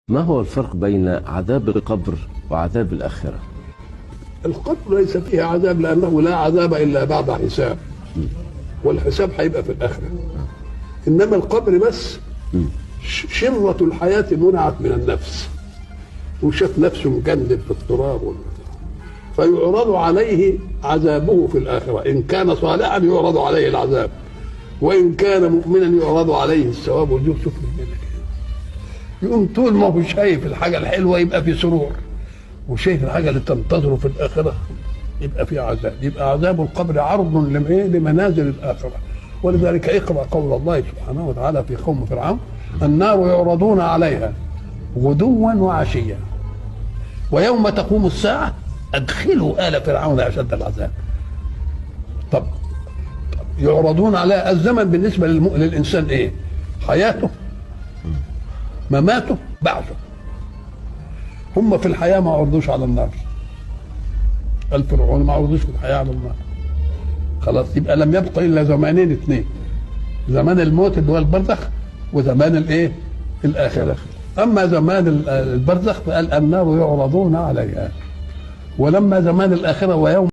ما هو الفرق بين عذاب القبر وعذاب الآخرة؟ القبر ليس فيه عذاب لأنه لا عذاب إلا بعد حساب، والحساب هيبقى في الآخرة. إنما القبر بس شرة الحياة منعت من النفس، وشاف نفسه مجندب في التراب فيعرض عليه عذابه في الآخرة. إن كان صالحا يعرض عليه العذاب، وإن كان مؤمنا يعرض عليه الثواب والجود. شوف يقوم طول ما هو شايف الحاجة الحلوة يبقى في سرور، وشايف الحاجة اللي تنتظره في الآخرة يبقى في عذاب. يبقى عذاب القبر عرض لمنازل الآخرة. ولذلك اقرأ قول الله سبحانه وتعالى في قوم فرعون: النار يعرضون عليها غدوا وعشيا ويوم تقوم الساعة أدخلوا آل فرعون أشد العذاب. طب يعرضون على الزمن بالنسبة للإنسان إيه؟ حياته، مماته، بعثه. هم في الحياة ما عرضوش على النار، الفرعون ما عرضوش في الحياة على النار. خلاص، يبقى لم يبقى إلا زمانين اثنين: زمان الموت اللي هو البرزخ، وزمان الإيه؟ الآخرة. أما زمان البرزخ فقال النار يعرضون عليها، ولما زمان الآخرة ويوم